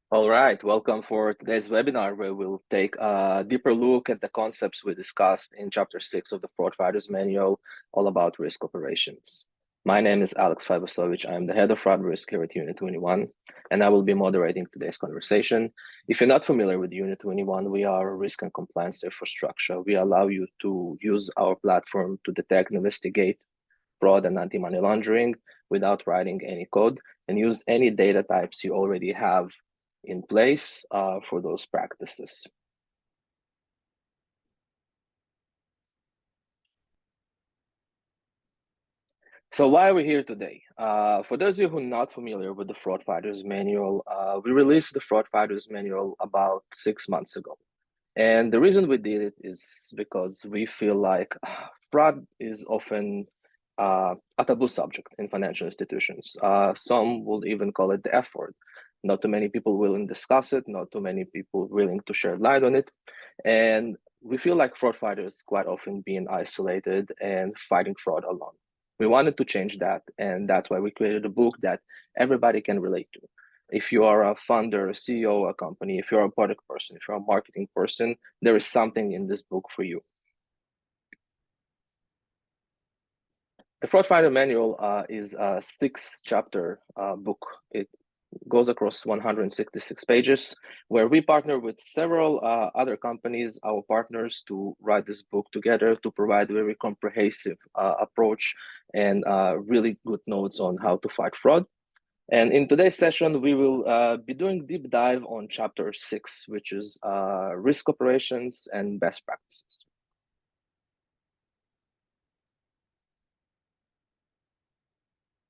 All right, welcome for today's webinar where we'll take a deeper look at the concepts we discussed in Chapter 6 of the Fraud Fighters Manual, all about risk operations. My name is Alex Fajbosovich. I'm the head of fraud risk here at Unit21, and I will be moderating today's conversation. If you're not familiar with Unit21, we are a risk and compliance infrastructure. We allow you to use our platform to detect and investigate fraud and anti-money laundering without writing any code, and use any data types you already have in place for those practices. So why are we here today? For those of you who are not familiar with the Fraud Fighters Manual, we released the Fraud Fighters Manual about 6 months ago. And the reason we did it is because we feel like fraud is often a taboo subject in financial institutions. Some will even call it the F word. Not too many people willing to discuss it, not too many people willing to share light on it. And we feel like fraud fighters quite often being isolated and fighting fraud alone. We wanted to change that, and that's why we created a book that everybody can relate to. If you are a founder, a CEO of a company, if you're a product person, if you're a marketing person, there is something in this book for you. The Fraud Fighter Manual is a 6-chapter book. It goes across 166 pages, where we partner with several other companies, our partners, to write this book together to provide a very comprehensive approach and really good notes on how to fight fraud. And in today's session, we will be doing deep dive on chapter 6, which is risk operations and best practices.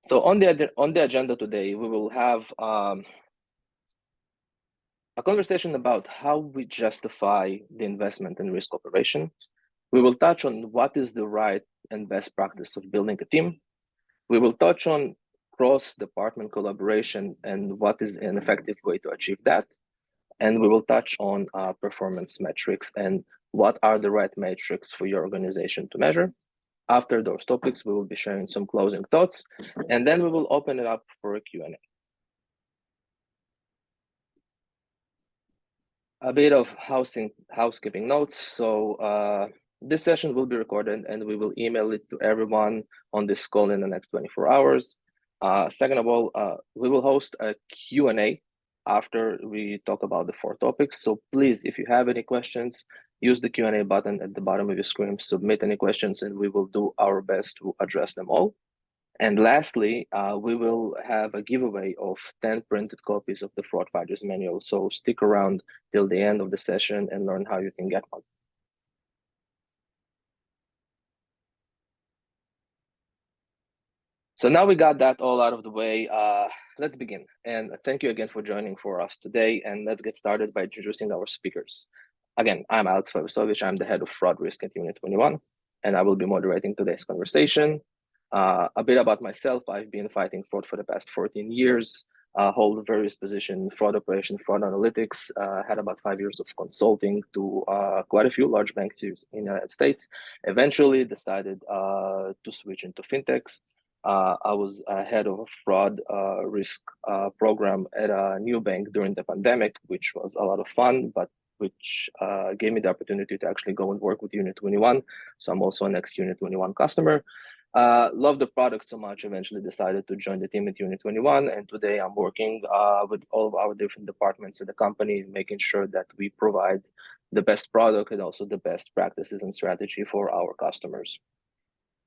So on the agenda today, we will have a conversation about how we justify the investment in risk operations. We will touch on what is the right and best practice of building a team. We will touch on cross-department collaboration and what is an effective way to achieve that. And we will touch on performance metrics and what are the right metrics for your organization to measure. After those topics, we will be sharing some closing thoughts, and then we will open it up for a Q&A. A bit of housekeeping notes. So this session will be recorded, and we will email it to everyone on this call in the next 24 hours. Second of all, we will host a Q&A after we talk about the 4 topics. So please, if you have any questions, use the Q&A button at the bottom of your screen, submit any questions, and we will do our best to address them all. And lastly, we will have a giveaway of 10 printed copies of the Fraud Fighters Manual. So stick around till the end of the session and learn how you can get one. So now we got that all out of the way, let's begin. And thank you again for joining for us today. And let's get started by introducing our speakers. Again, I'm Alex Fajbosovich. I'm the head of fraud risk at Unit21, and I will be moderating today's conversation. A bit about myself: I've been fighting fraud for the past 14 years, hold various positions in fraud operation, fraud analytics, had about 5 years of consulting to quite a few large banks in the United States. Eventually decided to switch into fintechs. I was head of a fraud risk program at a new bank during the pandemic, which was a lot of fun, but which gave me the opportunity to actually go and work with Unit21. So I'm also an ex-Unit21 customer. Love the product so much, eventually decided to join the team at Unit21. And today I'm working with all of our different departments in the company, making sure that we provide the best product and also the best practices and strategy for our customers.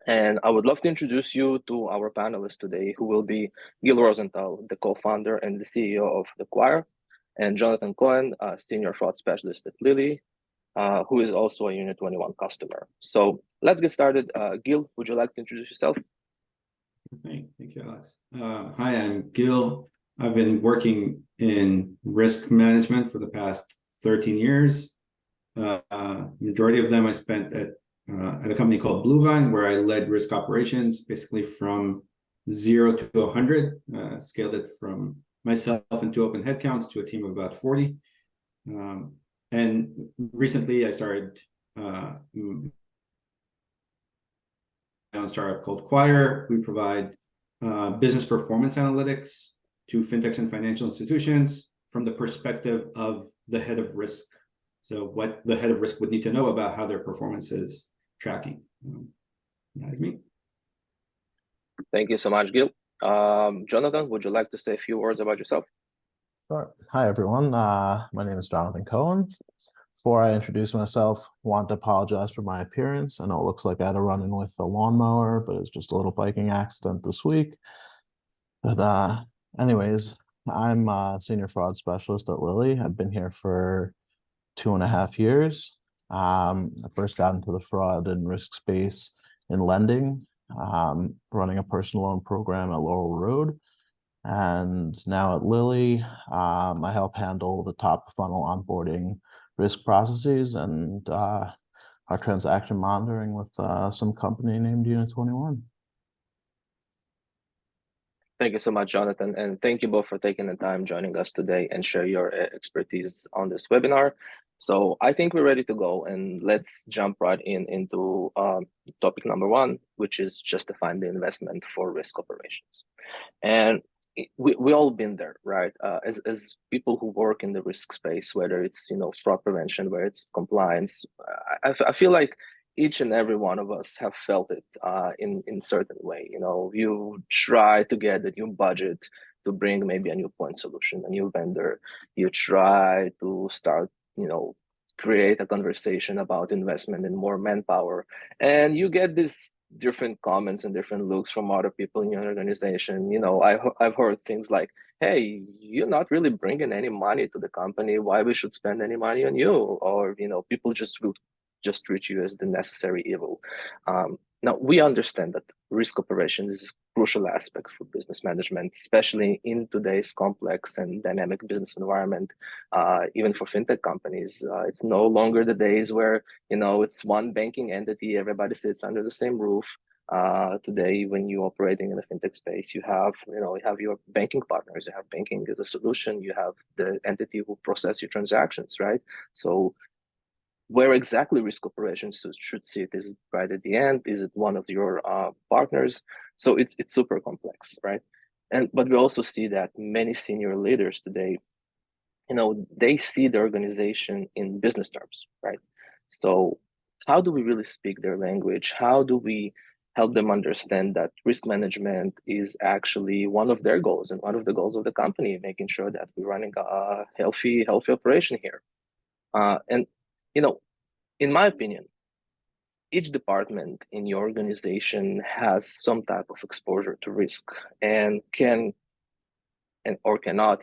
And I would love to introduce you to our panelists today, who will be Gil Rosenthal, the co-founder and the CEO of The Choir, and Jonathan Cohen, a senior fraud specialist at Lilly, who is also a Unit21 customer. So let's get started. Gil, would you like to introduce yourself? Thank you, Alex. Hi, I'm Gil. I've been working in risk management for the past 13 years. Majority of them I spent at a company called Bluevine, where I led risk operations, basically from 0 to 100, scaled it from myself and 2 open headcounts to a team of about 40. And recently I started a startup called Choir. We provide business performance analytics to fintechs and financial institutions. from the perspective of the head of risk. So what the head of risk would need to know about how their performance is tracking. That is me. Thank you so much, Gil. Jonathan, would you like to say a few words about yourself? Sure. Hi, everyone. My name is Jonathan Cohen. Before I introduce myself, I want to apologize for my appearance. I know it looks like I had a run-in with a lawnmower, but it's just a little biking accident this week. But anyways, I'm a senior fraud specialist at Lilly. I've been here for 2.5 years. I first got into the fraud and risk space in lending, running a personal loan program at Laurel Road. And now at Lilly, I help handle the top funnel onboarding risk processes and our transaction monitoring with some company named Unit21. Thank you so much, Jonathan, and thank you both for taking the time joining us today and share your expertise on this webinar. So I think we're ready to go, and let's jump right into topic number one, which is justifying the investment for risk operations. And we all been there, right? As people who work in the risk space, whether it's fraud prevention, whether it's compliance, I feel like each and every one of us have felt it in certain way. You try to get a new budget to bring maybe a new point solution, a new vendor. You try to start, create a conversation about investment in more manpower, and you get this different comments and different looks from other people in your organization. I've heard things like, "Hey, you're not really bringing any money to the company. Why we should spend any money on you?" Or people just will just treat you as the necessary evil. Now we understand that risk operations is a crucial aspect for business management, especially in today's complex and dynamic business environment. Even for fintech companies, it's no longer the days where it's one banking entity, everybody sits under the same roof. Today, when you're operating in the fintech space, you have your banking partners, you have banking as a solution, you have the entity who process your transactions, right? So where exactly risk operations should sit? Is it right at the end? Is it one of your partners? So it's super complex, right? But we also see that many senior leaders today, they see the organization in business terms, right? So how do we really speak their language? How do we help them understand that risk management is actually one of their goals and one of the goals of the company, making sure that we're running a healthy operation here? And in my opinion, each department in your organization has some type of exposure to risk and can or cannot,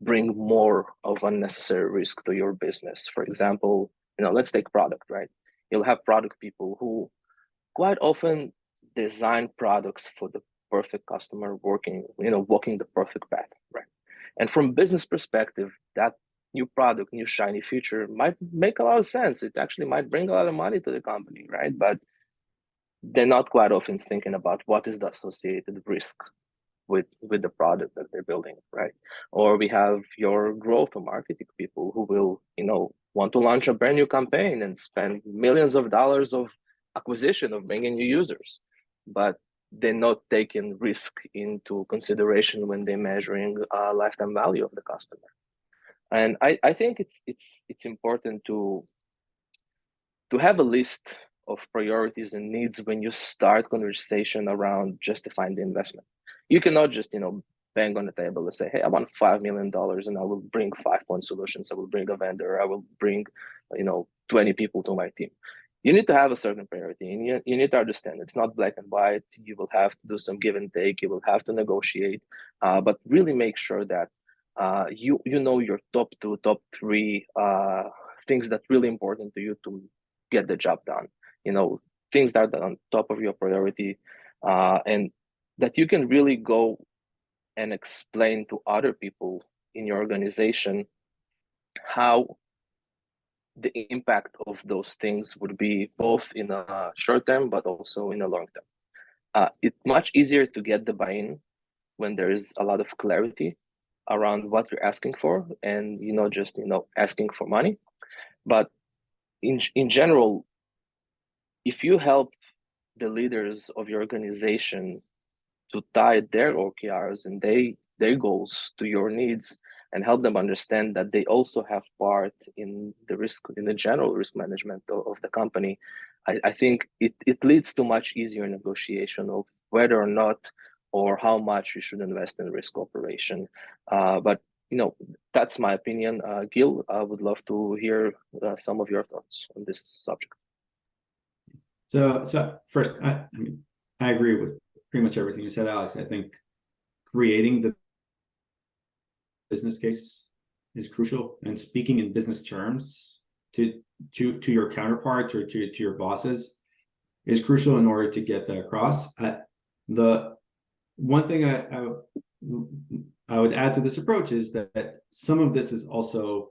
bring more of unnecessary risk to your business. For example, let's take product, right? You'll have product people who quite often design products for the perfect customer, walking the perfect path, right? And from business perspective, that new product, new shiny feature might make a lot of sense. It actually might bring a lot of money to the company, right? But they're not quite often thinking about what is the associated risk with the product that they're building, right? Or we have your growth or marketing people who will, want to launch a brand new campaign and spend millions of dollars of acquisition of bringing new users, but they're not taking risk into consideration when they're measuring lifetime value of the customer. And I think it's important to have a list of priorities and needs when you start conversation around justifying the investment. You cannot just bang on the table and say, "Hey, I want $5 million and I will bring 5-point solutions. I will bring a vendor. I will bring 20 people to my team." You need to have a certain priority, and you need to understand it's not black and white. You will have to do some give and take. You will have to negotiate, but really make sure that you know your top 2, top 3 things that really important to you to get the job done. Things that are on top of your priority, and that you can really go and explain to other people in your organization how the impact of those things would be, both in a short term but also in a long term. It's much easier to get the buy-in when there is a lot of clarity around what you're asking for, and just asking for money. But in general, if you help the leaders of your organization to tie their OKRs and their goals to your needs, and help them understand that they also have part in the general risk management of the company, I think it leads to much easier negotiation of whether or not or how much you should invest in risk operation. But that's my opinion. Gil, I would love to hear some of your thoughts on this subject. So first, I agree with pretty much everything you said, Alex. I think creating the business case is crucial, and speaking in business terms to your counterparts or to your bosses is crucial in order to get that across. The one thing I would add to this approach is that some of this is also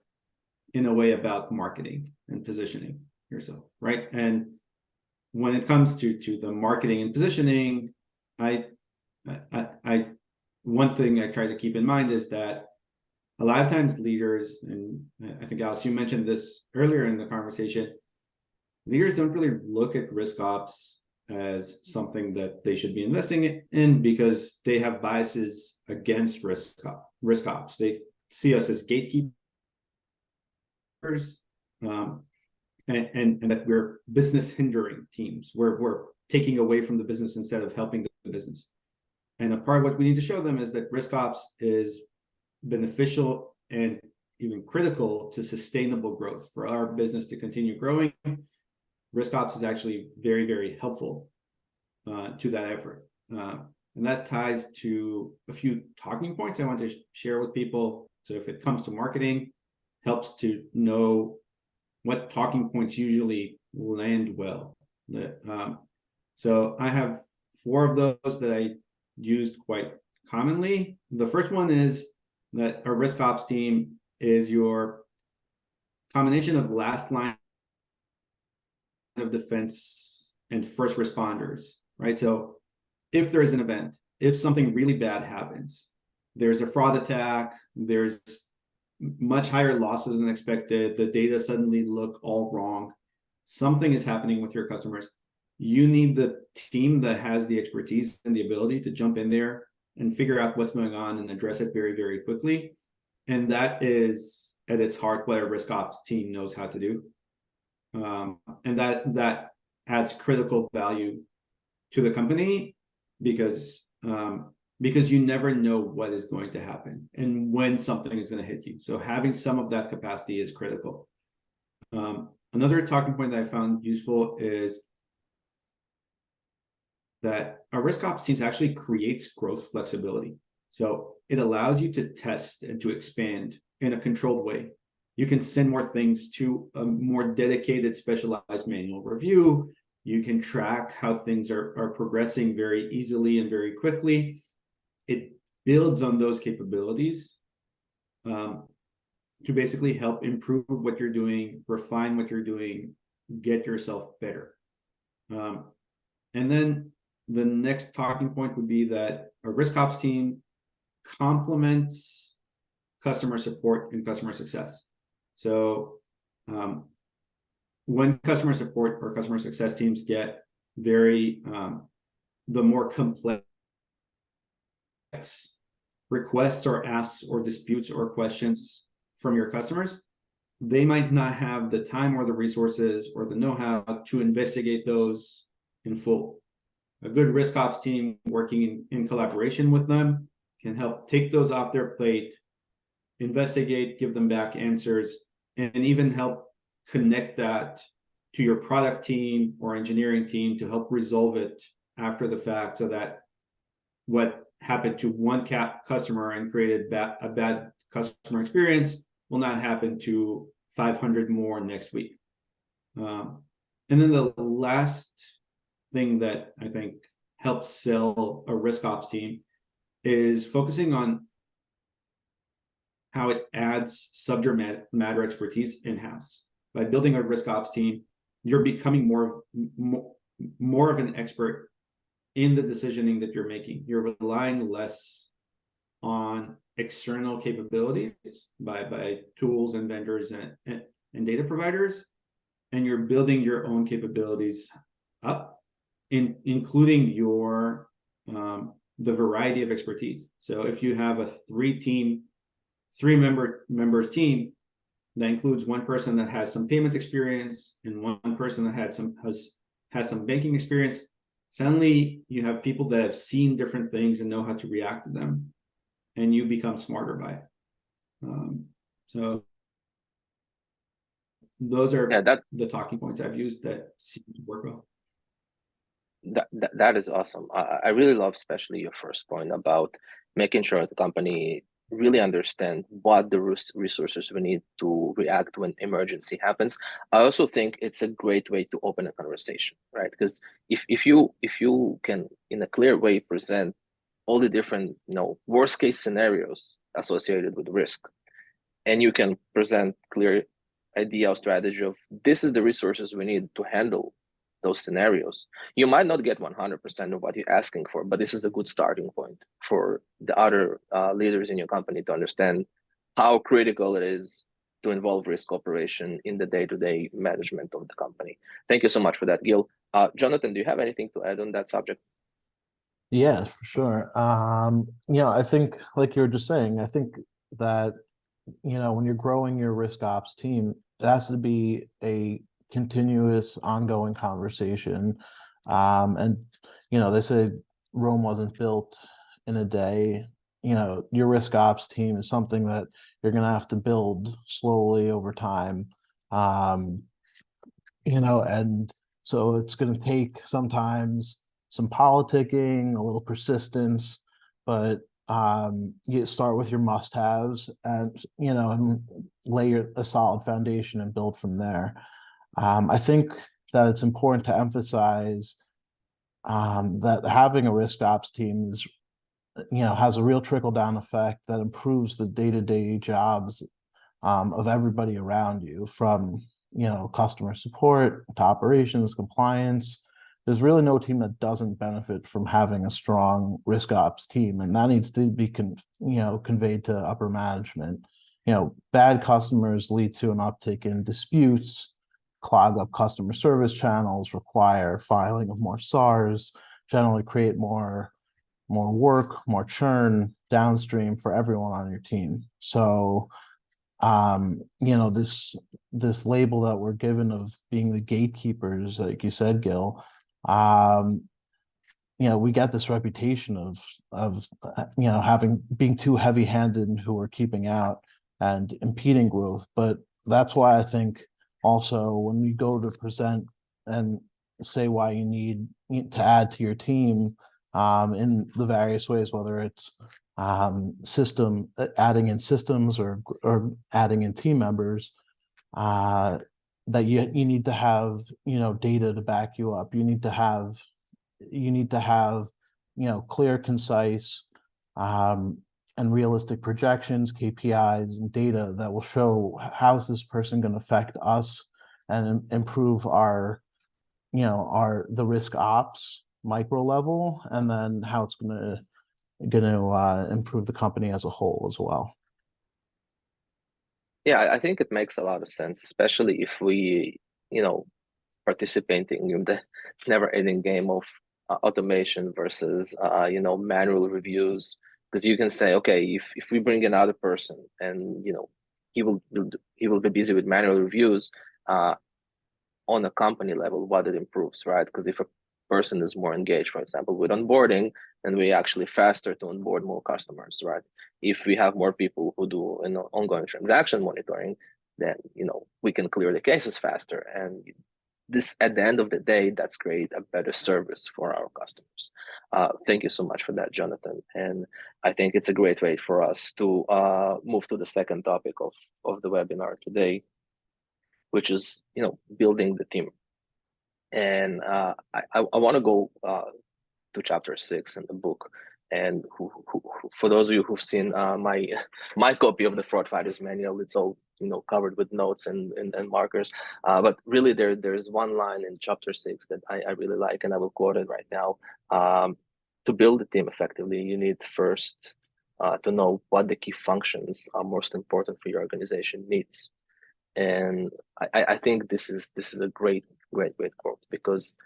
in a way about marketing and positioning yourself, right? And when it comes to the marketing and positioning, one thing I try to keep in mind is that a lot of times leaders, and I think Alex, you mentioned this earlier in the conversation, leaders don't really look at RiskOps as something that they should be investing in because they have biases against RiskOps. They see us as gatekeepers, and that we're business hindering teams. We're taking away from the business instead of helping the business. And a part of what we need to show them is that RiskOps is beneficial and even critical to sustainable growth. For our business to continue growing, RiskOps is actually very, very helpful to that effort. And that ties to a few talking points I want to share with people. So if it comes to marketing, helps to know what talking points usually land well. So I have 4 of those that I used quite commonly. The first one is that a RiskOps team is your combination of last line of defense and first responders, right? So if there's an event, if something really bad happens, there's a fraud attack, there's much higher losses than expected, the data suddenly look all wrong, something is happening with your customers, you need the team that has the expertise and the ability to jump in there and figure out what's going on and address it very, very quickly. And that is at its heart what a RiskOps team knows how to do. And that adds critical value to the company because you never know what is going to happen and when something is going to hit you. So having some of that capacity is critical. Another talking point that I found useful is that a RiskOps team actually creates growth flexibility. So it allows you to test and to expand in a controlled way. You can send more things to a more dedicated, specialized manual review. You can track how things are progressing very easily and very quickly. It builds on those capabilities to basically help improve what you're doing, refine what you're doing, get yourself better. And then the next talking point would be that a RiskOps team complements customer support and customer success. So when customer support or customer success teams get the more complex requests or asks or disputes or questions from your customers, they might not have the time or the resources or the know-how to investigate those in full. A good RiskOps team working in collaboration with them can help take those off their plate, investigate, give them back answers, and even help connect that to your product team or engineering team to help resolve it after the fact, so that what happened to one customer and created a bad customer experience will not happen to 500 more next week. And then the last thing that I think helps sell a RiskOps team is focusing on how it adds subject matter expertise in-house. By building a RiskOps team, you're becoming more of an expert in the decisioning that you're making. You're relying less on external capabilities by tools and vendors and data providers, and you're building your own capabilities up, including your the variety of expertise. So if you have a members team that includes one person that has some payment experience and one person that has some banking experience, suddenly you have people that have seen different things and know how to react to them, and you become smarter by it. So those are the talking points I've used that seem to work well. That is awesome. I really love especially your first point about making sure the company really understand what the resources we need to react when emergency happens. I also think it's a great way to open a conversation, right? Because if you can in a clear way present all the different worst case scenarios associated with risk, and you can present clear idea or strategy of this is the resources we need to handle those scenarios. You might not get 100% of what you're asking for, but this is a good starting point for the other leaders in your company to understand how critical it is to involve risk operation in the day-to-day management of the company. Thank you so much for that, Gil. Jonathan, do you have anything to add on that subject? Yeah, for sure. I think like you were just saying, I think that when you're growing your risk ops team, it has to be a continuous, ongoing conversation. And they say Rome wasn't built in a day. Your risk ops team is something that you're going to have to build slowly over time. And so it's going to take sometimes some politicking, a little persistence, but you start with your must-haves and lay a solid foundation and build from there. I think that it's important to emphasize that having a risk ops team is has a real trickle-down effect that improves the day-to-day jobs of everybody around you, from customer support to operations, compliance. There's really no team that doesn't benefit from having a strong risk ops team, and that needs to be conveyed to upper management. Bad customers lead to an uptick in disputes, clog up customer service channels, require filing of more SARs, generally create more work, more churn downstream for everyone on your team. So this label that we're given of being the gatekeepers, like you said, Gil, we get this reputation of being too heavy-handed and who are keeping out and impeding growth. But that's why I think also when we go to present and say why you need to add to your team in the various ways, whether it's adding in systems or adding in team members, that you need to have data to back you up. You need to have clear, concise and realistic projections, KPIs, and data that will show how is this person going to affect us and improve our the risk ops micro level, and then how it's going to improve the company as a whole as well. Yeah, I think it makes a lot of sense, especially if we, participating in the never-ending game of automation versus, manual reviews. Because you can say, okay, if we bring in another person and he will be busy with manual reviews on a company level, what it improves, right? Because if a person is more engaged, for example, with onboarding, then we actually faster to onboard more customers, right? If we have more people who do ongoing transaction monitoring, then we can clear the cases faster, and this, at the end of the day, that's create a better service for our customers. Thank you so much for that, Jonathan. And I think it's a great way for us to move to the second topic of the webinar today, which is building the team. And I want to go to chapter 6 in the book. And for those of you who've seen my copy of the Fraud Fighters Manual, it's all covered with notes and markers. But really, there's one line in chapter 6 that I really like, and I will quote it right now. To build a team effectively, you need first to know what the key functions are most important for your organization needs. And I think this is a great quote, because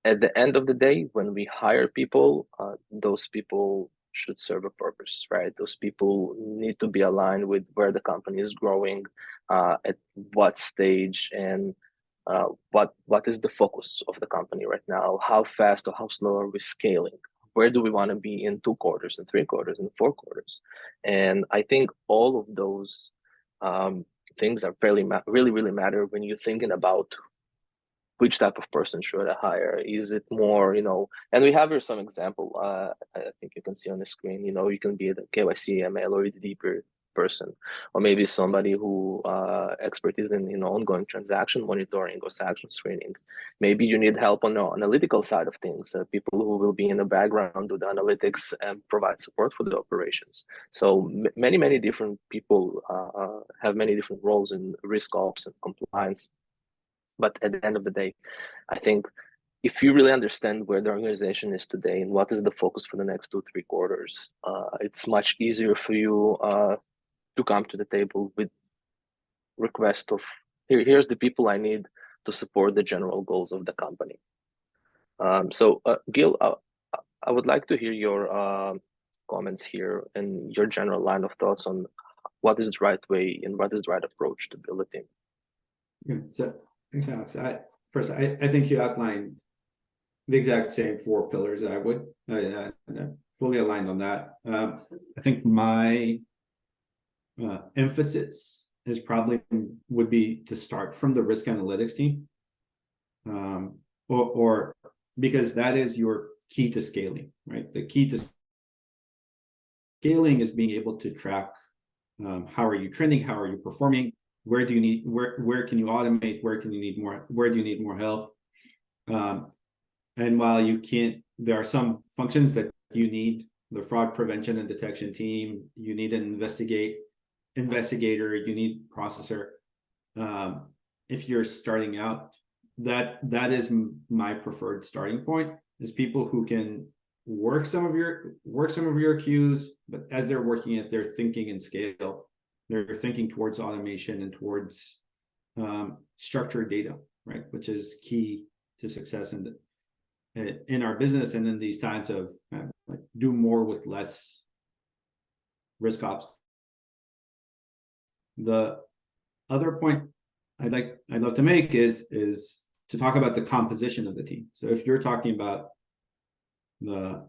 at the end of the day, when we hire people, those people should serve a purpose, right? Those people need to be aligned with where the company is growing, at what stage, and what is the focus of the company right now? How fast or how slow are we scaling? Where do we want to be in 2 quarters and 3 quarters and 4 quarters? And I think all of those things are really matter when you're thinking about which type of person should I hire. Is it more, and we have here some example. I think you can see on the screen. You can be the KYC, ML, or EDD person, or maybe somebody who expertise in ongoing transaction monitoring or sanction screening. Maybe you need help on the analytical side of things. People who will be in the background do the analytics and provide support for the operations. So many different people have many different roles in risk ops and compliance. But at the end of the day, I think if you really understand where the organization is today and what is the focus for the next 2-3 quarters, it's much easier for you to come to the table with request of here's the people I need to support the general goals of the company. So Gil, I would like to hear your comments here and your general line of thoughts on what is the right way and what is the right approach to build a team. Yeah, so thanks, Alex. I think you outlined the exact same 4 pillars I would. I'm fully aligned on that. I think my emphasis is probably would be to start from the risk analytics team, or because that is your key to scaling, right? The key to scaling is being able to track how are you trending, how are you performing, where can you automate, where do you need more help, and while you can't, there are some functions that you need the fraud prevention and detection team, you need an investigator, you need processor. If you're starting out, that is my preferred starting point, is people who can work some of your cues, but as they're working it, they're thinking in scale. They're thinking towards automation and towards structured data, right? Which is key to success in our business and in these times of like do more with less. RiskOps. The other point I'd love to make is to talk about the composition of the team. So if you're talking about the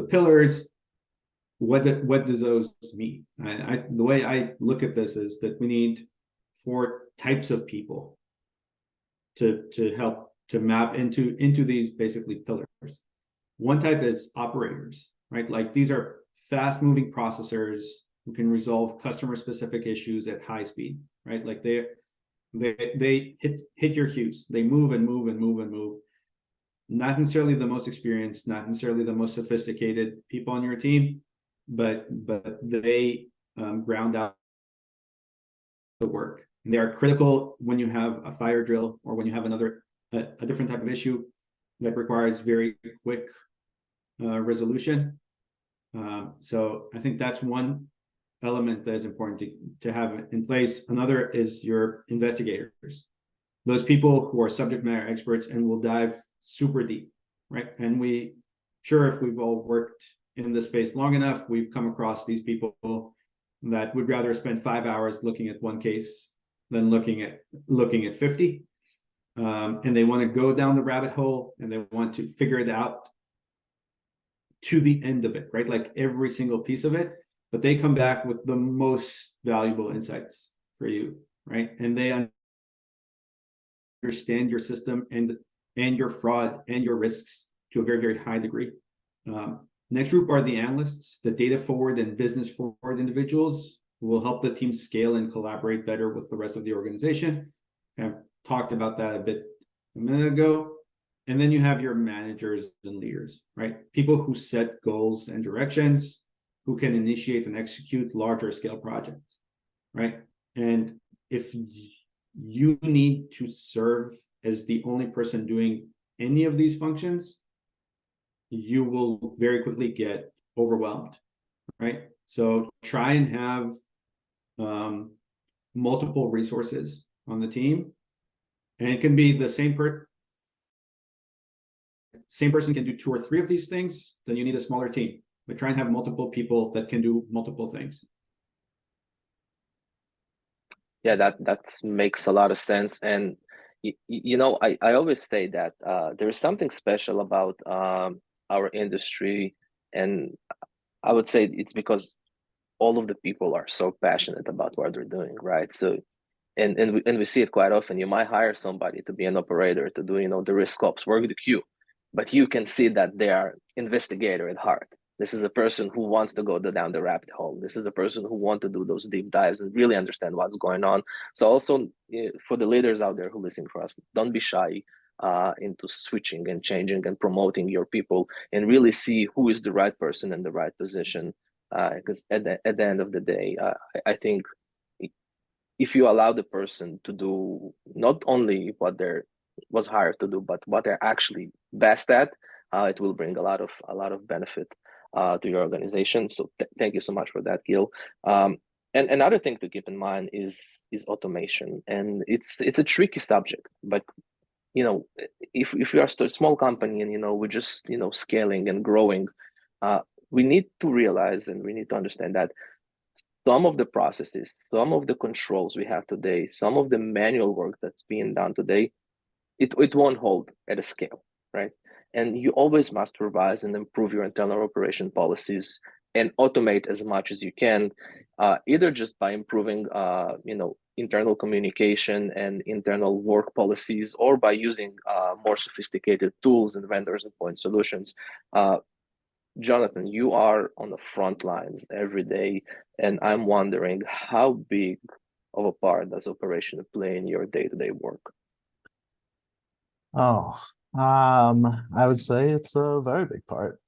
pillars, what does those mean? The way I look at this is that we need 4 types of people to help to map into these basically pillars. One type is operators, right? Like these are fast-moving processors who can resolve customer-specific issues at high speed, right? Like they hit your cues. They move and move and move and move. Not necessarily the most experienced, not necessarily the most sophisticated people on your team, but they ground out the work. And they are critical when you have a fire drill or when you have a different type of issue that requires very quick resolution. So I think that's one element that is important to have in place. Another is your investigators, those people who are subject matter experts and will dive super deep, right? And if we've all worked in this space long enough, we've come across these people that would rather spend 5 hours looking at one case than looking at 50. And they want to go down the rabbit hole and they want to figure it out to the end of it, right? Like every single piece of it, but they come back with the most valuable insights for you, right? And they understand your system and your fraud and your risks to a very, very high degree. Next group are the analysts, the data forward and business forward individuals who will help the team scale and collaborate better with the rest of the organization. I've talked about that a bit a minute ago. And then you have your managers and leaders, right? People who set goals and directions, who can initiate and execute larger scale projects, right? And if you need to serve as the only person doing any of these functions, you will very quickly get overwhelmed, right? So try and have multiple resources on the team, and it can be the same same person can do 2 or 3 of these things, then you need a smaller team. But try and have multiple people that can do multiple things. Yeah, that makes a lot of sense. And you know, I always say that there is something special about our industry, and I would say it's because all of the people are so passionate about what they're doing, right? So and we see it quite often. You might hire somebody to be an operator to do, you know, the RiskOps, work the queue, but you can see that they are investigator at heart. This is a person who wants to go down the rabbit hole. This is a person who wants to do those deep dives and really understand what's going on. So also for the leaders out there who listen for us, don't be shy into switching and changing and promoting your people, and really see who is the right person in the right position. Because at the end of the day, I think if you allow the person to do not only what they're was hired to do, but what they're actually best at, it will bring a lot of benefit to your organization. So thank you so much for that, Gil. And another thing to keep in mind is automation, and it's a tricky subject. But you know, if we are still a small company and you know we're just you know scaling and growing, we need to realize and we need to understand that some of the processes, some of the controls we have today, some of the manual work that's being done today, it won't hold at a scale, right? And you always must revise and improve your internal operation policies and automate as much as you can, either just by improving, you know, internal communication and internal work policies, or by using more sophisticated tools and vendors and point solutions. Jonathan, you are on the front lines every day, and I'm wondering how big of a part does operation play in your day-to-day work? Oh, I would say it's a very big part.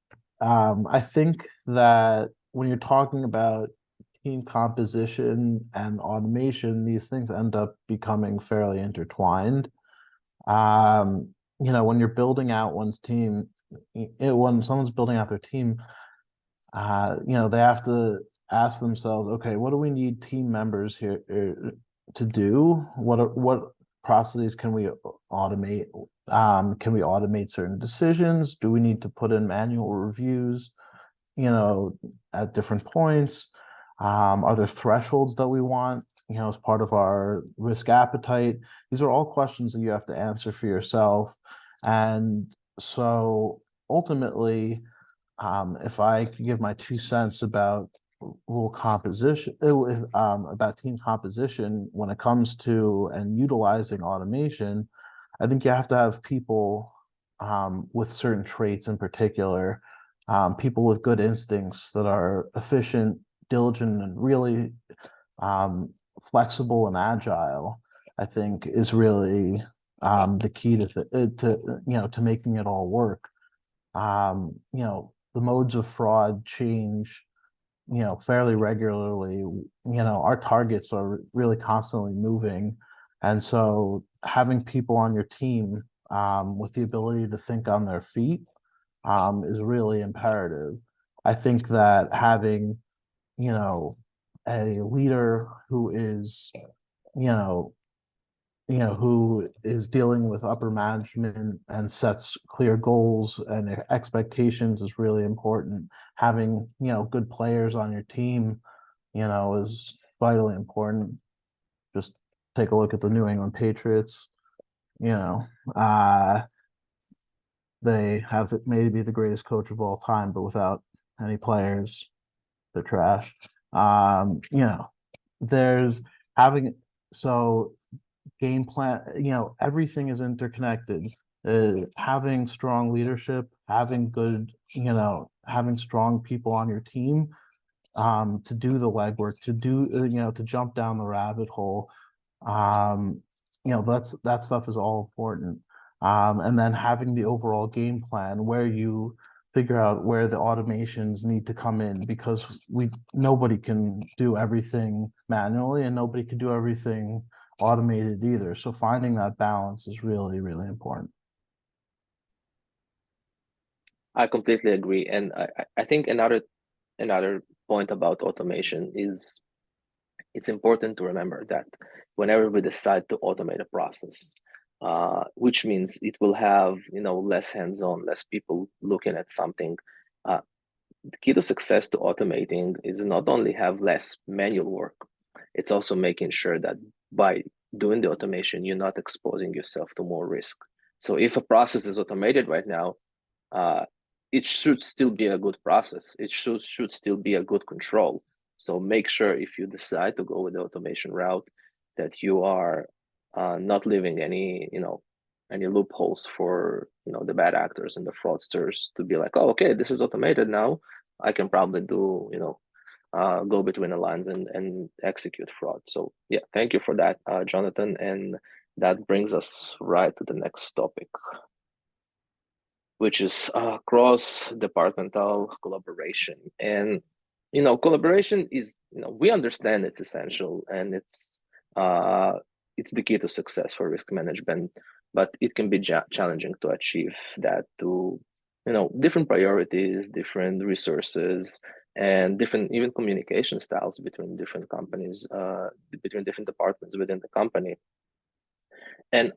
I think that when you're talking about team composition and automation, these things end up becoming fairly intertwined. You know, when you're building out one's team, when someone's building out their team, you know, they have to ask themselves, okay, what do we need team members here to do? What processes can we automate? Can we automate certain decisions? Do we need to put in manual reviews, you know, at different points? Are there thresholds that we want, you know, as part of our risk appetite? These are all questions that you have to answer for yourself. And so ultimately, if I could give my 2 cents about rule composition, about team composition when it comes to and utilizing automation, I think you have to have people with certain traits in particular, people with good instincts that are efficient, diligent, and really flexible and agile. I think is really the key to you know to making it all work. You know, the modes of fraud change, you know, fairly regularly. You know, our targets are really constantly moving. And so having people on your team with the ability to think on their feet is really imperative. I think that having, you know, a leader who is, you know, who is dealing with upper management and sets clear goals and expectations is really important. Having, you know, good players on your team, you know, is vitally important. Just take a look at the New England Patriots. You know, they have maybe the greatest coach of all time, but without any players, they're trash. You know, there's having so game plan, you know, everything is interconnected. Having strong leadership, having good, you know, having strong people on your team to do the legwork, to do, you know, to jump down the rabbit hole. You know, that stuff is all important. And then having the overall game plan where you figure out where the automations need to come in, because nobody can do everything manually and nobody can do everything automated either. So finding that balance is really, really important. I completely agree. And I think another point about automation is it's important to remember that whenever we decide to automate a process, which means it will have less hands-on, less people looking at something. The key to success to automating is not only have less manual work, it's also making sure that by doing the automation, you're not exposing yourself to more risk. So if a process is automated right now, it should still be a good process. It should still be a good control. So make sure if you decide to go with the automation route that you are not leaving any loopholes for the bad actors and the fraudsters to be like, oh, okay, this is automated now. I can probably do go between the lines and execute fraud. So yeah, thank you for that, Jonathan. And that brings us right to the next topic, which is cross-departmental collaboration. And collaboration is, we understand it's essential, and it's the key to success for risk management, but it can be challenging to achieve that to different priorities, different resources, and different even communication styles between different companies, between different departments within the company. And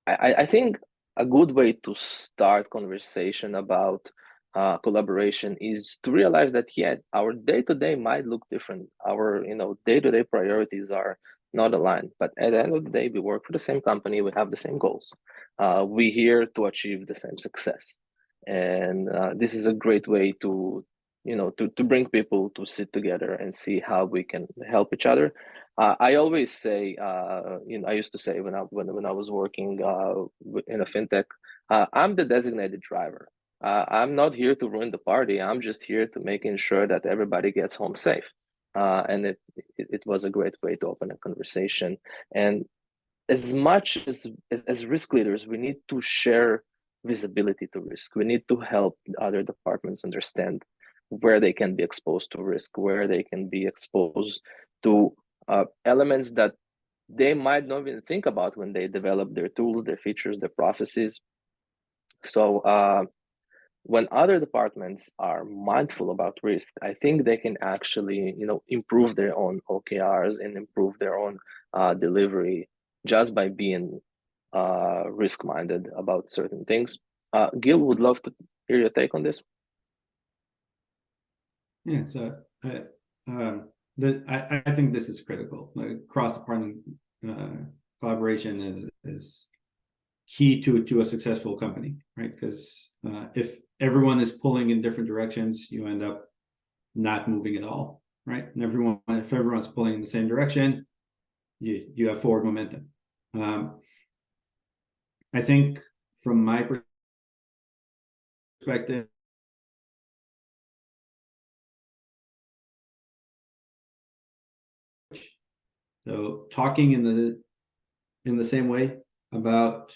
I think a good way to start conversation about collaboration is to realize that our day-to-day might look different. Our day-to-day priorities are not aligned, but at the end of the day, we work for the same company. We have the same goals. We're here to achieve the same success, and this is a great way to to bring people to sit together and see how we can help each other. I always say, I used to say when I was working in a fintech, I'm the designated driver. I'm not here to ruin the party. I'm just here to making sure that everybody gets home safe. And it was a great way to open a conversation. And as much as risk leaders, we need to share visibility to risk. We need to help other departments understand where they can be exposed to risk, where they can be exposed to elements that they might not even think about when they develop their tools, their features, their processes. So when other departments are mindful about risk, I think they can actually improve their own OKRs and improve their own delivery just by being risk-minded about certain things. Gil, would love to hear your take on this. Yeah, so I think this is critical. Like, cross-department collaboration is key to a successful company, right? Because if everyone is pulling in different directions, you end up not moving at all, right? And if everyone's pulling in the same direction, you have forward momentum. I think from my perspective, so talking in the same way about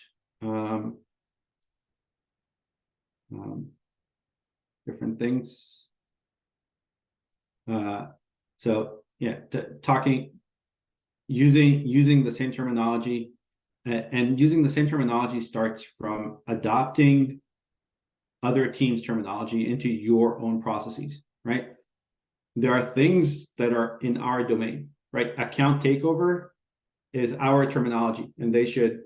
different things. So yeah, talking, using the same terminology, and using the same terminology starts from adopting other teams' terminology into your own processes, right? There are things that are in our domain, right? Account takeover is our terminology, and they should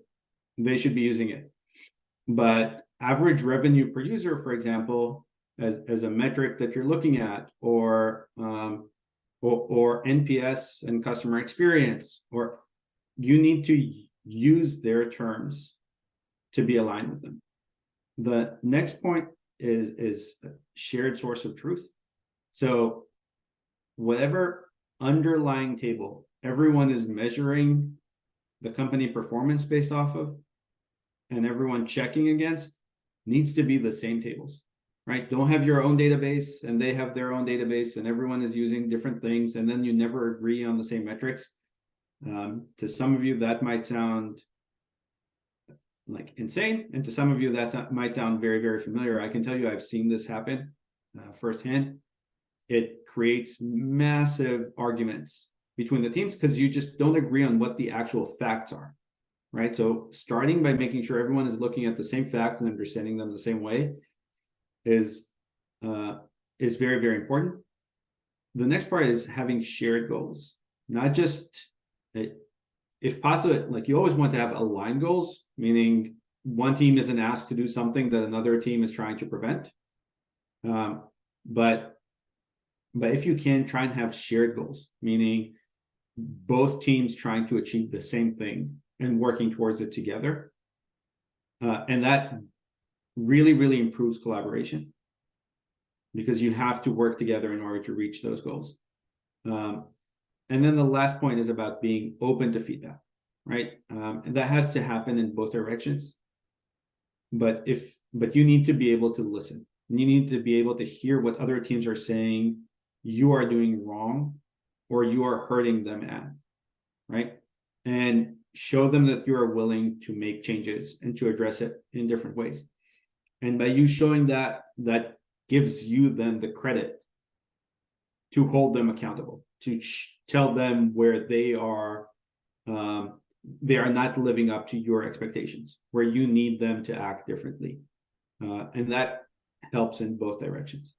be using it. But average revenue per user, for example, as a metric that you're looking at, or NPS and customer experience, or you need to use their terms to be aligned with them. The next point is shared source of truth. So whatever underlying table everyone is measuring the company performance based off of, and everyone checking against, needs to be the same tables, right? Don't have your own database and they have their own database and everyone is using different things, and then you never agree on the same metrics. To some of you, that might sound like insane, and to some of you, that might sound very, very familiar. I can tell you I've seen this happen firsthand. It creates massive arguments between the teams because you just don't agree on what the actual facts are, right? So starting by making sure everyone is looking at the same facts and understanding them the same way is very, very important. The next part is having shared goals, not just if possible, like you always want to have aligned goals, meaning one team isn't asked to do something that another team is trying to prevent. But if you can, try and have shared goals, meaning both teams trying to achieve the same thing and working towards it together. And that really, really improves collaboration, because you have to work together in order to reach those goals. And then the last point is about being open to feedback, right? And that has to happen in both directions. But you need to be able to listen. You need to be able to hear what other teams are saying you are doing wrong or you are hurting them at, right? And show them that you are willing to make changes and to address it in different ways. And by you showing that, that gives you then the credit to hold them accountable, to tell them where they are not living up to your expectations, where you need them to act differently. And that helps in both directions.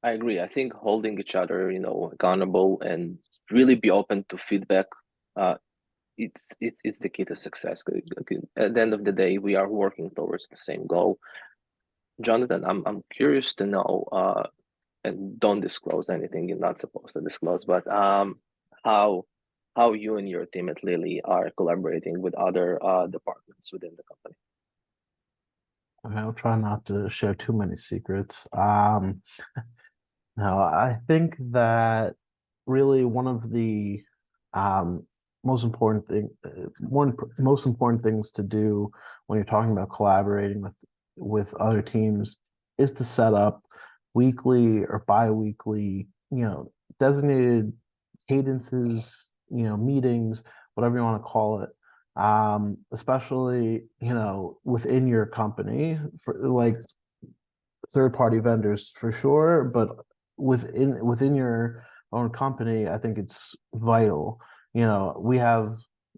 I agree. I think holding each other, accountable and really be open to feedback, it's the key to success. At the end of the day, we are working towards the same goal. Jonathan, I'm curious to know, and don't disclose anything you're not supposed to disclose, but how you and your team at Lilly are collaborating with other departments within the company. I'll try not to share too many secrets. No, I think that really one of the most important things to do when you're talking about collaborating with other teams is to set up weekly or bi-weekly, designated cadences, meetings, whatever you want to call it. Especially, within your company, for like third-party vendors for sure, but within your own company, I think it's vital. We have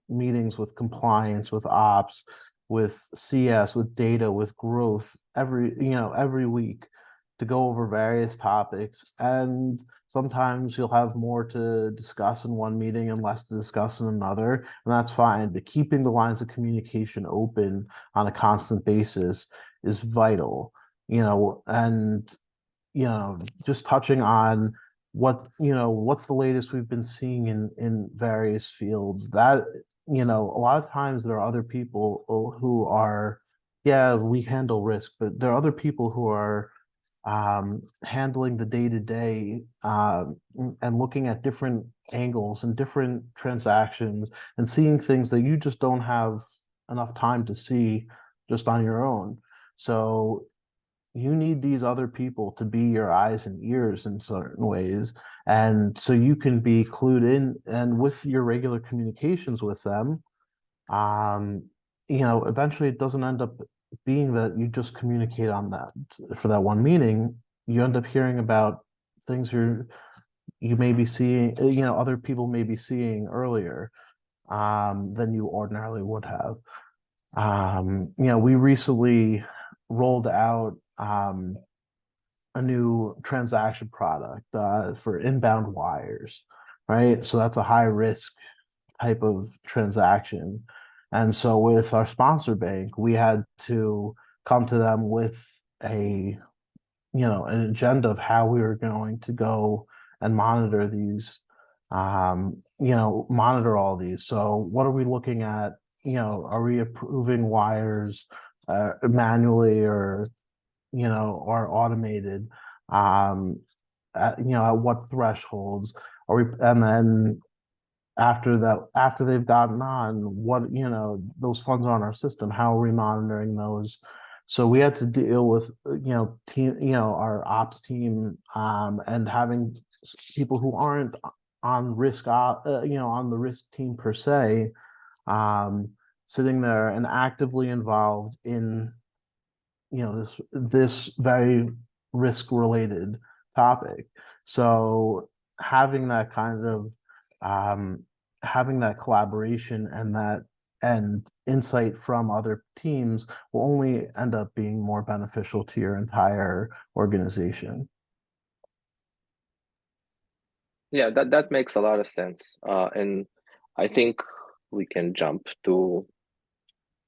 meetings with compliance, with ops, with CS, with data, with growth every week to go over various topics. And sometimes you'll have more to discuss in one meeting and less to discuss in another, and that's fine. But keeping the lines of communication open on a constant basis is vital. And just touching on what's the latest we've been seeing in various fields, that a lot of times there are other people who are, yeah, we handle risk, but there are other people who are handling the day-to-day and looking at different angles and different transactions and seeing things that you just don't have enough time to see just on your own. So you need these other people to be your eyes and ears in certain ways, and so you can be clued in, and with your regular communications with them, eventually it doesn't end up being that you just communicate on that for that one meeting. You end up hearing about things you may be seeing, other people may be seeing earlier than you ordinarily would have. We recently rolled out a new transaction product for inbound wires, right? So that's a high risk type of transaction. And so with our sponsor bank, we had to come to them with an agenda of how we were going to go and monitor these, monitor all these. So what are we looking at? Are we approving wires manually or automated? At what thresholds are we? And then after they've gotten on, what those funds are on our system, how are we monitoring those? So we had to deal with our ops team and having people who aren't on risk on the risk team per se, sitting there and actively involved in this very risk related topic. So having that kind of having that collaboration and insight from other teams will only end up being more beneficial to your entire organization. Yeah, that makes a lot of sense. And I think we can jump to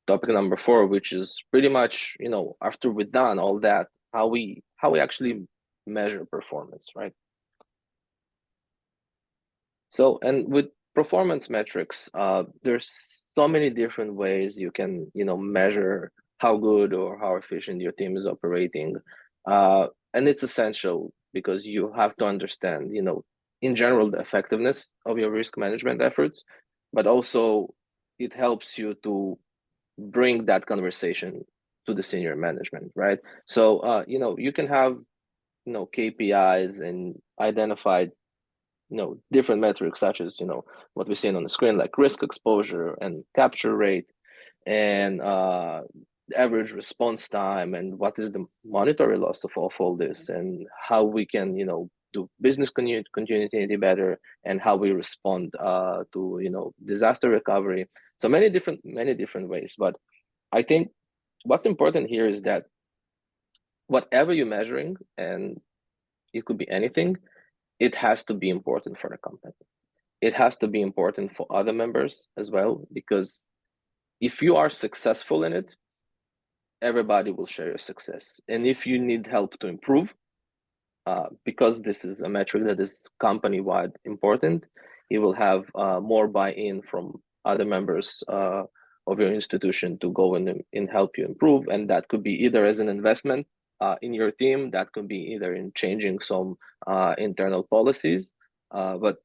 topic number 4, which is pretty much, after we've done all that, how we actually measure performance, right? So, and with performance metrics, there's so many different ways you can, measure how good or how efficient your team is operating. And it's essential because you have to understand, in general, the effectiveness of your risk management efforts, but also it helps you to bring that conversation to the senior management, right? So, you can have, KPIs and identified different metrics such as what we're seeing on the screen, like risk exposure and capture rate, and average response time, and what is the monetary loss of all this, and how we can do business continuity better, and how we respond to disaster recovery. So many different ways. But I think what's important here is that whatever you're measuring, and it could be anything, it has to be important for the company. It has to be important for other members as well, because if you are successful in it, everybody will share your success. And if you need help to improve, because this is a metric that is company-wide important, you will have more buy-in from other members of your institution to go in and help you improve. And that could be either as an investment in your team, that could be either in changing some internal policies, but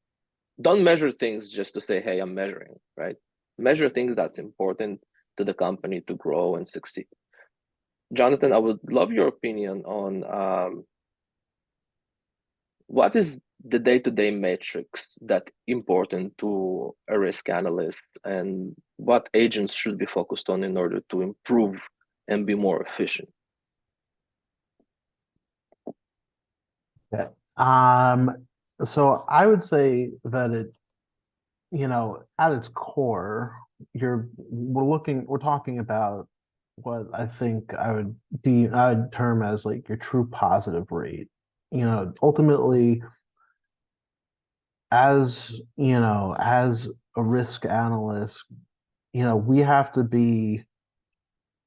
don't measure things just to say, hey, I'm measuring, right? Measure things that's important to the company to grow and succeed. Jonathan, I would love your opinion on what is the day-to-day metrics that important to a risk analyst, and what agents should be focused on in order to improve and be more efficient? Yeah. So I would say that at its core, we're talking about what I think I'd term as like your true positive rate. Ultimately, as a risk analyst, we have to be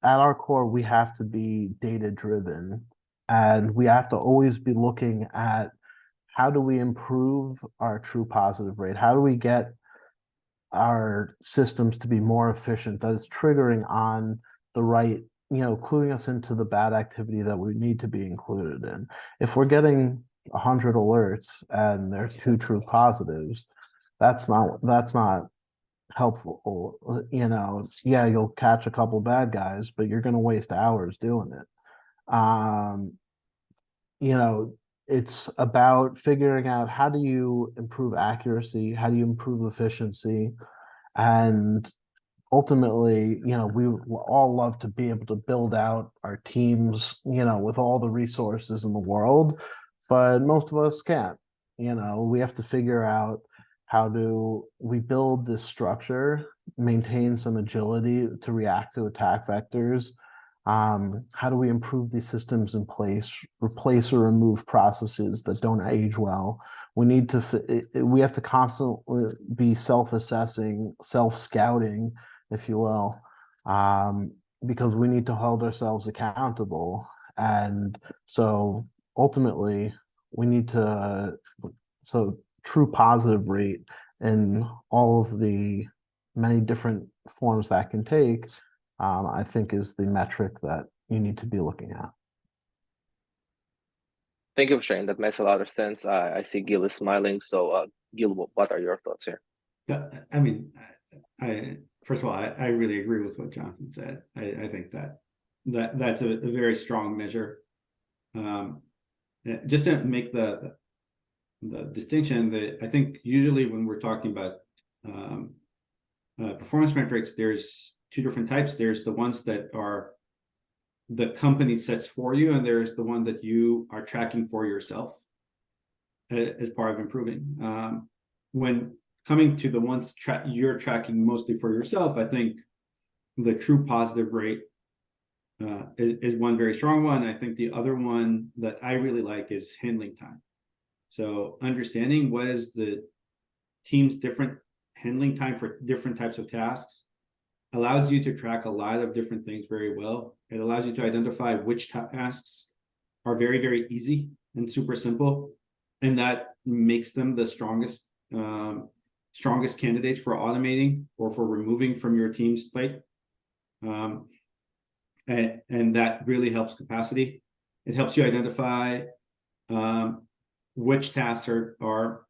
at our core, we have to be data driven, and we have to always be looking at how do we improve our true positive rate? How do we get our systems to be more efficient? That is triggering on the right, cluing us into the bad activity that we need to be included in. If we're getting 100 alerts and they're 2 true positives, that's not helpful. Yeah, you'll catch a couple bad guys, but you're going to waste hours doing it. It's about figuring out how do you improve accuracy, how do you improve efficiency, and ultimately, we all love to be able to build out our teams, with all the resources in the world, but most of us can't. We have to figure out how do we build this structure, maintain some agility to react to attack vectors. How do we improve these systems in place, replace or remove processes that don't age well? We have to constantly be self-assessing, self-scouting, if you will, because we need to hold ourselves accountable. And so ultimately, we need to, so true positive rate in all of the many different forms that can take, I think is the metric that you need to be looking at. Thank you for sharing. That makes a lot of sense. I see Gil is smiling. So, Gil, what are your thoughts here? Yeah, I mean, first of all, I really agree with what Jonathan said. I think that's a very strong measure. Just to make the distinction, that I think usually when we're talking about performance metrics, there's 2 different types. There's the ones that are the company sets for you, and there's the one that you are tracking for yourself as part of improving. When coming to the ones you're tracking mostly for yourself, I think the true positive rate is one very strong one. I think the other one that I really like is handling time. So understanding what is the team's different handling time for different types of tasks allows you to track a lot of different things very well. It allows you to identify which tasks are very, very easy and super simple, and that makes them the strongest candidates for automating or for removing from your team's plate. And that really helps capacity. It helps you identify which tasks are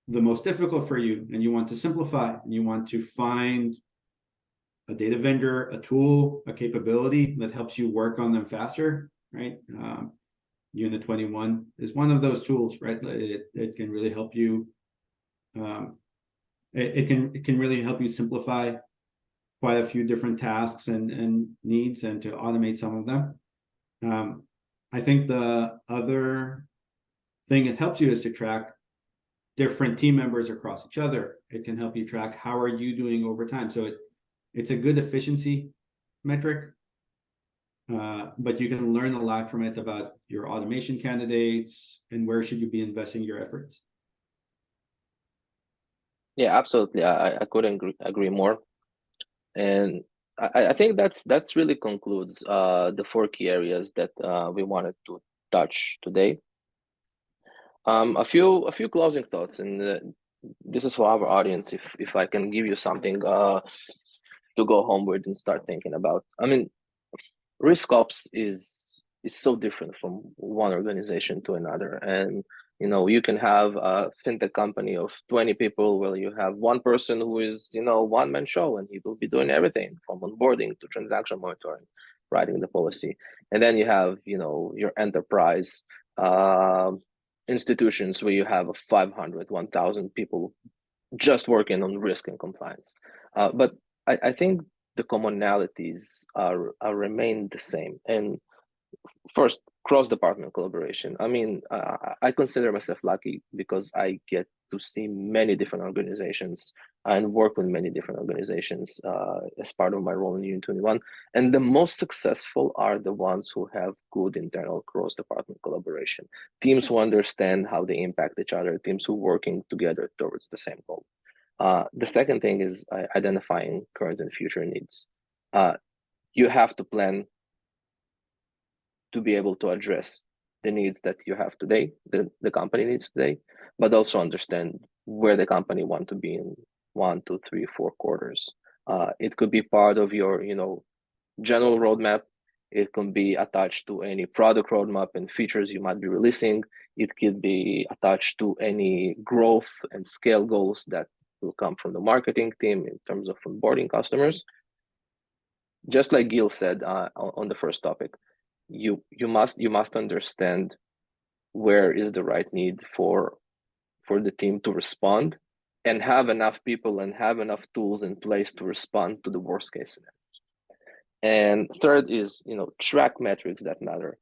the most difficult for you, and you want to simplify, and you want to find a data vendor, a tool, a capability that helps you work on them faster, right? Unit21 is one of those tools, right? It can really help you. It can really help you simplify quite a few different tasks and needs, and to automate some of them. I think the other thing it helps you is to track different team members across each other. It can help you track how are you doing over time. So it's a good efficiency metric, but you can learn a lot from it about your automation candidates and where should you be investing your efforts. Yeah, absolutely. I couldn't agree more. And I think that's really concludes the 4 key areas that we wanted to touch today. A few closing thoughts, and this is for our audience. If I can give you something to go home with and start thinking about. I mean, RiskOps is so different from one organization to another, and you can have a fintech company of 20 people where you have one person who is one man show, and he will be doing everything from onboarding to transaction monitoring, writing the policy, and then you have your enterprise institutions where you have 500, 1,000 people just working on risk and compliance. But I think the commonalities are remain the same. And first, cross-department collaboration. I mean, I consider myself lucky because I get to see many different organizations and work with many different organizations as part of my role in Unit21. And the most successful are the ones who have good internal cross-department collaboration. Teams who understand how they impact each other, teams who are working together towards the same goal. The second thing is identifying current and future needs. You have to plan to be able to address the needs that you have today, the company needs today, but also understand where the company want to be in 1, 2, 3, 4 quarters. It could be part of your, general roadmap. It can be attached to any product roadmap and features you might be releasing. It could be attached to any growth and scale goals that will come from the marketing team in terms of onboarding customers. Just like Gil said on the first topic, you must understand where is the right need for the team to respond, and have enough people and have enough tools in place to respond to the worst case scenario. And third is track metrics that matter.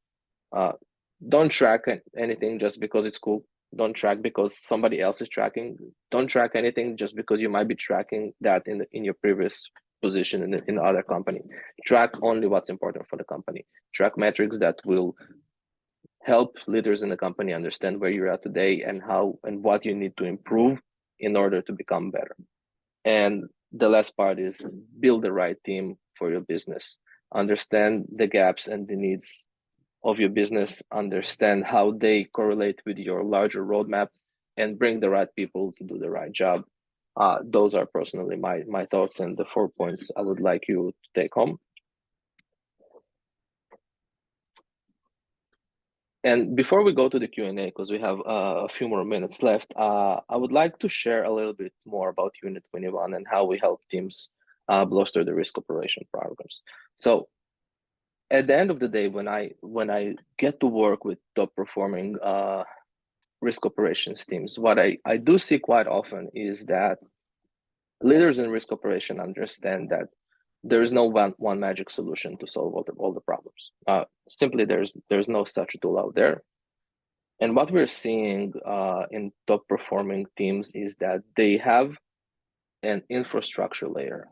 Don't track anything just because it's cool. Don't track because somebody else is tracking. Don't track anything just because you might be tracking that in your previous position in the other company. Track only what's important for the company. Track metrics that will help leaders in the company understand where you're at today and how and what you need to improve in order to become better. And the last part is build the right team for your business. Understand the gaps and the needs of your business, understand how they correlate with your larger roadmap, and bring the right people to do the right job. Those are personally my thoughts and the 4 points I would like you to take home. And before we go to the Q&A, because we have a few more minutes left, I would like to share a little bit more about Unit21 and how we help teams bolster the risk operation programs. So at the end of the day, when I get to work with top performing risk operations teams, what I do see quite often is that leaders in risk operation understand that there is no one magic solution to solve all the problems. Simply, there's no such tool out there. And what we're seeing in top performing teams is that they have an infrastructure layer,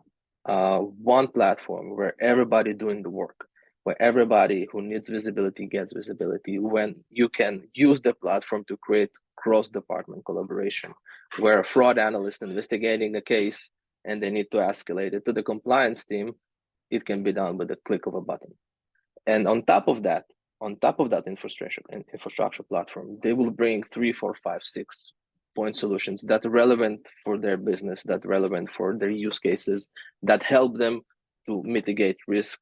one platform where everybody doing the work. where everybody who needs visibility gets visibility, when you can use the platform to create cross-department collaboration, where a fraud analyst investigating a case and they need to escalate it to the compliance team, it can be done with the click of a button. And on top of that infrastructure platform, they will bring 3, 4, 5, 6 point solutions that are relevant for their business, that are relevant for their use cases, that help them to mitigate risk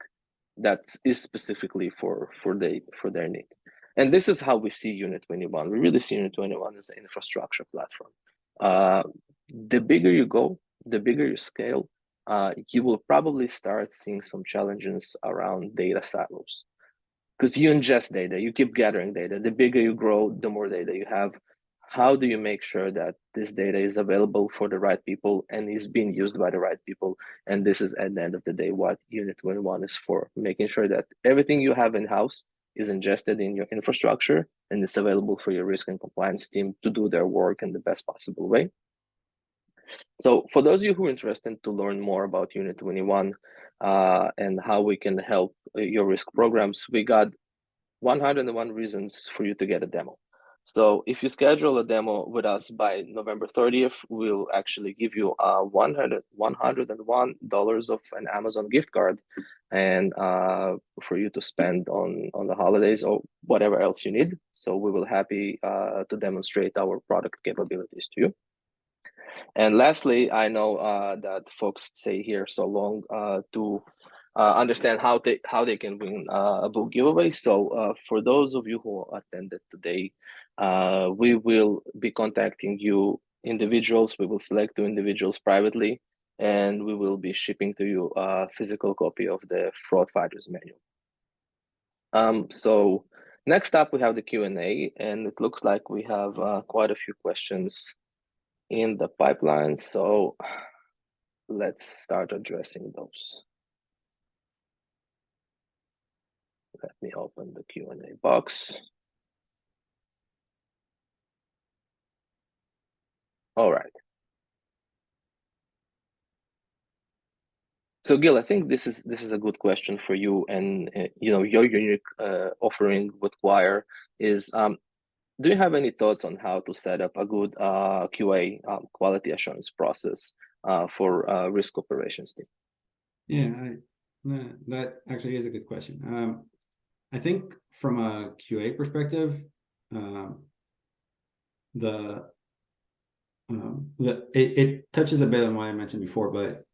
that is specifically for their need. And this is how we see Unit21. We really see Unit21 as an infrastructure platform. The bigger you go, the bigger you scale, you will probably start seeing some challenges around data silos. Because you ingest data, you keep gathering data. The bigger you grow, the more data you have. How do you make sure that this data is available for the right people and is being used by the right people? And this is, at the end of the day, what Unit21 is for, making sure that everything you have in-house is ingested in your infrastructure and it's available for your risk and compliance team to do their work in the best possible way. So for those of you who are interested to learn more about Unit21 and how we can help your risk programs, we got 101 reasons for you to get a demo. So if you schedule a demo with us by November 30th, we'll actually give you $101 of an Amazon gift card and for you to spend on the holidays or whatever else you need. So we will happy to demonstrate our product capabilities to you. And lastly, I know that folks stay here so long to understand how they can win a book giveaway. So for those of you who attended today, we will be contacting you individuals. We will select 2 individuals privately, and we will be shipping to you a physical copy of the Fraud Fighters Manual. So next up, we have the Q&A, and it looks like we have quite a few questions in the pipeline. So let's start addressing those. Let me open the Q&A box. All right. So Gil, I think this is a good question for you, and your unique offering with Quire is. Do you have any thoughts on how to set up a good QA quality assurance process for risk operations team? Yeah, that actually is a good question. I think from a QA perspective, it touches a bit on what I mentioned before, but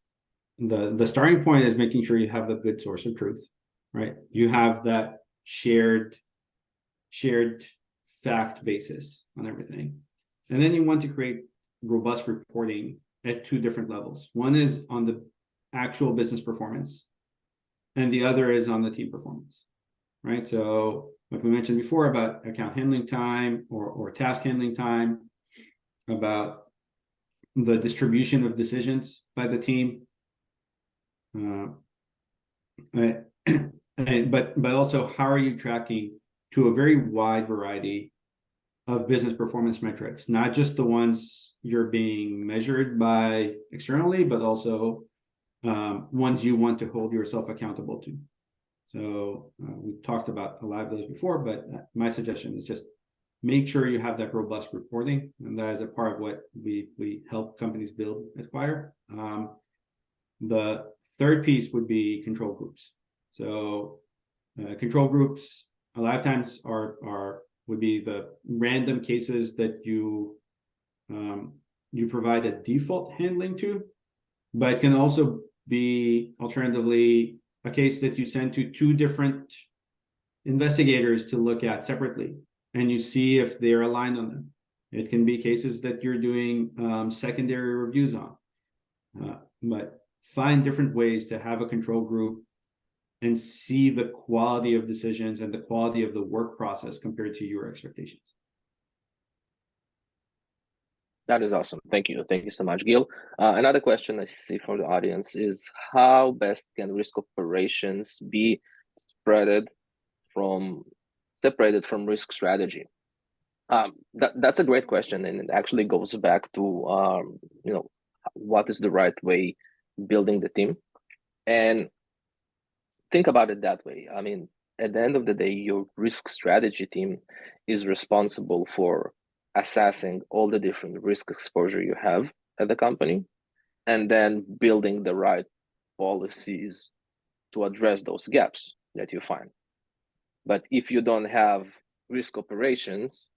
the starting point is making sure you have the good source of truth, right? You have that shared fact basis on everything. And then you want to create robust reporting at 2 different levels. One is on the actual business performance, and the other is on the team performance, right? So like we mentioned before about account handling time or task handling time, about the distribution of decisions by the team, but also how are you tracking to a very wide variety of business performance metrics, not just the ones you're being measured by externally, but also ones you want to hold yourself accountable to. So we talked about a lot of those before, but my suggestion is just make sure you have that robust reporting, and that is a part of what we help companies build at Quire. The third piece would be control groups. So control groups a lot of times would be the random cases that you provide a default handling to, but it can also be alternatively a case that you send to 2 different investigators to look at separately, and you see if they're aligned on them. It can be cases that you're doing secondary reviews on, but find different ways to have a control group and see the quality of decisions and the quality of the work process compared to your expectations. That is awesome. Thank you. Thank you so much, Gil. Another question I see from the audience is how best can risk operations be separated from risk strategy? That's a great question, and it actually goes back to what is the right way building the team. And think about it that way. I mean, at the end of the day, your risk strategy team is responsible for assessing all the different risk exposure you have at the company and then building the right policies to address those gaps that you find. But if you don't have risk operations,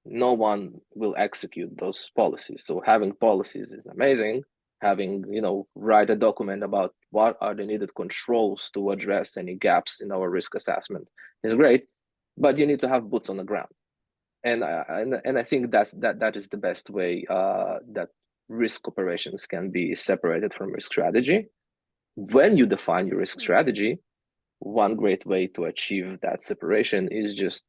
no one will execute those policies. So having policies is amazing. Having, write a document about what are the needed controls to address any gaps in our risk assessment is great, but you need to have boots on the ground. And I think that is the best way that risk operations can be separated from risk strategy. When you define your risk strategy, one great way to achieve that separation is just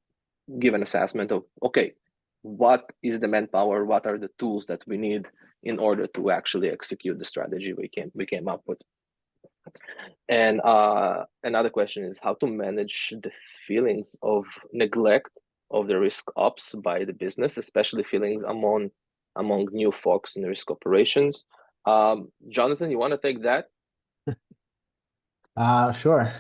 give an assessment of, okay, what is the manpower, what are the tools that we need in order to actually execute the strategy we came up with. And another question is how to manage the feelings of neglect of the risk ops by the business, especially feelings among new folks in risk operations. Jonathan, you want to take that? Sure.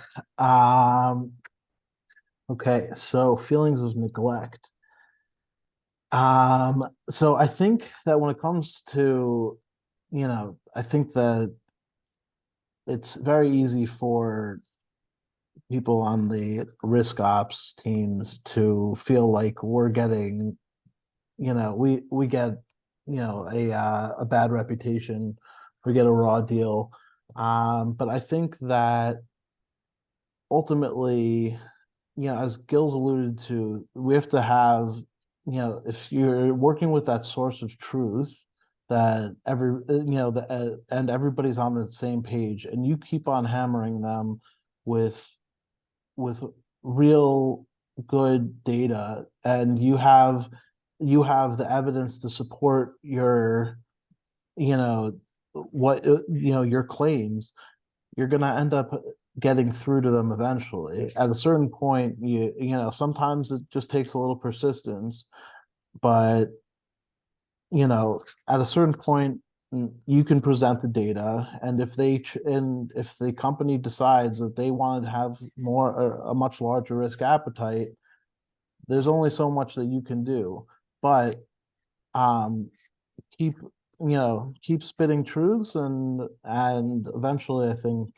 Okay, so feelings of neglect. So I think that when it comes to, I think that it's very easy for people on the risk ops teams to feel like we're getting, we get, a bad reputation, we get a raw deal. But I think that ultimately, as Gil's alluded to, we have to have, if you're working with that source of truth, that and everybody's on the same page, and you keep on hammering them with real good data, and you have the evidence to support your, your claims, you're going to end up getting through to them eventually. At a certain point, sometimes it just takes a little persistence, but at a certain point, you can present the data, and if the company decides that they want to have a much larger risk appetite, there's only so much that you can do. But keep spitting truths, and eventually I think,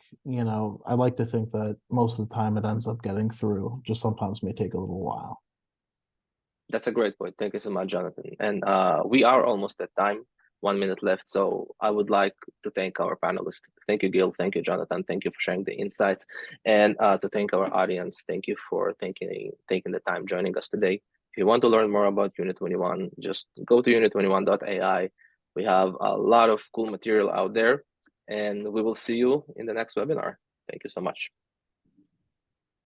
I like to think that most of the time it ends up getting through, just sometimes may take a little while. That's a great point. Thank you so much, Jonathan. And we are almost at time, 1 minute left. So I would like to thank our panelists. Thank you, Gil. Thank you, Jonathan. Thank you for sharing the insights. And to thank our audience, thank you for taking the time joining us today. If you want to learn more about Unit21, just go to unit21.ai. We have a lot of cool material out there, and we will see you in the next webinar. Thank you so much.